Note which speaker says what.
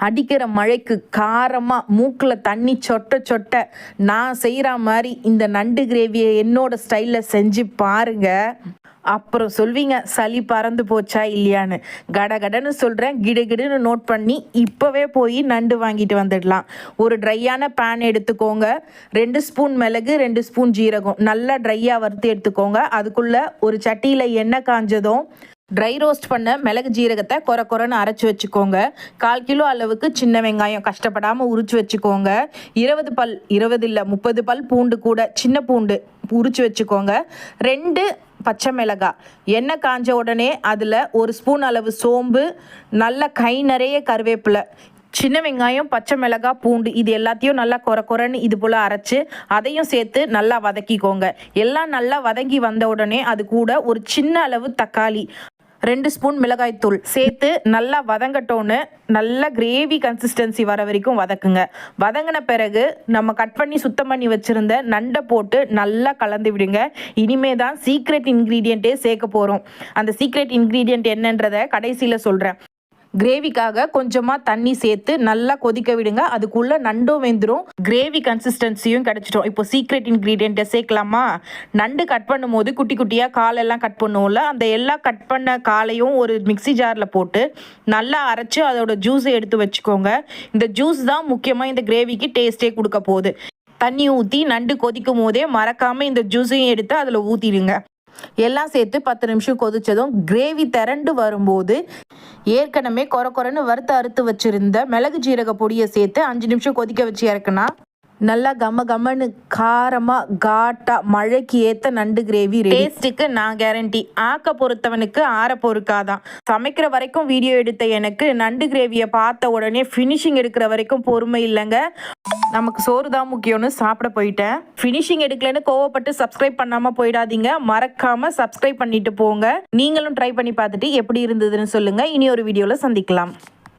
Speaker 1: அடிக்கிற மழைக்கு காரமாக மூக்கில் தண்ணி சொட்ட சொட்ட நான் செய்கிற மாதிரி இந்த நண்டு கிரேவியை என்னோட ஸ்டைலில் செஞ்சு பாருங்க. அப்புறம் சொல்வீங்க சளி பறந்து போச்சா இல்லையான்னு. கடகடன்னு சொல்கிறேன், கிடுகிடுன்னு நோட் பண்ணி இப்போவே போய் நண்டு வாங்கிட்டு வந்துடலாம். ஒரு ட்ரையான பேன் எடுத்துக்கோங்க. 2 ஸ்பூன் மிளகு, 2 ஸ்பூன் ஜீரகம் நல்லா ட்ரையாக வறுத்து எடுத்துக்கோங்க. அதுக்குள்ளே ஒரு சட்டியில் எண்ணெய் காஞ்சதும் ட்ரை ரோஸ்ட் பண்ண மிளகு ஜீரகத்தை கொரன்னு அரைச்சி வச்சுக்கோங்க. 1/4 கிலோ அளவுக்கு சின்ன வெங்காயம் கஷ்டப்படாமல் உரிச்சு வச்சுக்கோங்க. 20 இல்லை 30 பல் பூண்டு கூட சின்ன பூண்டு உரிச்சு வச்சுக்கோங்க. 2 பச்சை மிளகாய். எண்ணெய் காஞ்ச உடனே அதில் 1 ஸ்பூன் அளவு சோம்பு, நல்ல கை நிறைய கருவேப்பிலை, சின்ன வெங்காயம், பச்சை மிளகாய், பூண்டு இது எல்லாத்தையும் நல்லா கொரன்னு இது போல் அரைச்சி அதையும் சேர்த்து நல்லா வதக்கிக்கோங்க. எல்லாம் நல்லா வதங்கி வந்த உடனே அது கூட ஒரு சின்ன அளவு தக்காளி, 2 ஸ்பூன் மிளகாய்த்தூள் சேர்த்து நல்லா வதங்கட்டோன்னு நல்ல கிரேவி கன்சிஸ்டன்சி வர வரைக்கும் வதக்குங்க. வதங்கின பிறகு நம்ம கட் பண்ணி சுத்தம் பண்ணி வச்சுருந்த நண்டை போட்டு நல்லா கலந்து விடுங்க. இனிமே தான் சீக்ரெட் இன்க்ரீடியண்ட்டே சேர்க்க போகிறோம். அந்த சீக்ரெட் இன்க்ரீடியண்ட் என்னன்றதை கடைசியில் சொல்கிறேன். கிரேவிக்காக கொஞ்சமாக தண்ணி சேர்த்து நல்லா கொதிக்க விடுங்க. அதுக்குள்ளே நண்டும் வெந்துடும், கிரேவி கன்சிஸ்டன்சியும் கிடச்சிடும். இப்போ சீக்ரெட் இன்க்ரீடியண்ட்டை சேர்க்கலாமா? நண்டு கட் பண்ணும்போது குட்டி குட்டியாக காலெல்லாம் கட் பண்ணுவோம்ல, அந்த எல்லாம் கட் பண்ண காலையும் ஒரு மிக்சி ஜாரில் போட்டு நல்லா அரைச்சி அதோட ஜூஸை எடுத்து வச்சுக்கோங்க. இந்த ஜூஸ் தான் முக்கியமாக இந்த கிரேவிக்கு டேஸ்ட்டே கொடுக்க போகுது. தண்ணி ஊற்றி நண்டு கொதிக்கும் போதே மறக்காமல் இந்த ஜூஸையும் எடுத்து அதில் ஊற்றிடுங்க. எல்லாம் சேர்த்து 10 நிமிஷம் கொதிச்சதும் கிரேவி திரண்டு வரும்போது ஏற்கனவே கொரன்னு வறுத்து அறுத்து வச்சிருந்த மிளகு ஜீரக பொடியை சேர்த்து 5 நிமிஷம் கொதிக்க வச்சு இறக்குனா நல்லா கம்மன்னு காரமாக காட்டாக மழைக்கு ஏற்ற நண்டு கிரேவி. டேஸ்ட்டுக்கு நான் கேரண்டி. ஆக்க பொறுத்தவனுக்கு ஆற பொறுக்காதான். சமைக்கிற வரைக்கும் வீடியோ எடுத்த எனக்கு நண்டு கிரேவியை பார்த்த உடனே ஃபினிஷிங் எடுக்கிற வரைக்கும் பொறுமை இல்லைங்க. நமக்கு சோறு தான் முக்கியம்னு சாப்பிட போயிட்டேன். ஃபினிஷிங் எடுக்கலன்னு கோவப்பட்டு சப்ஸ்கிரைப் பண்ணாமல் போயிடாதீங்க. மறக்காமல் சப்ஸ்கிரைப் பண்ணிட்டு போங்க. நீங்களும் ட்ரை பண்ணி பார்த்துட்டு எப்படி இருந்ததுன்னு சொல்லுங்கள். இனி ஒரு வீடியோவில் சந்திக்கலாம்.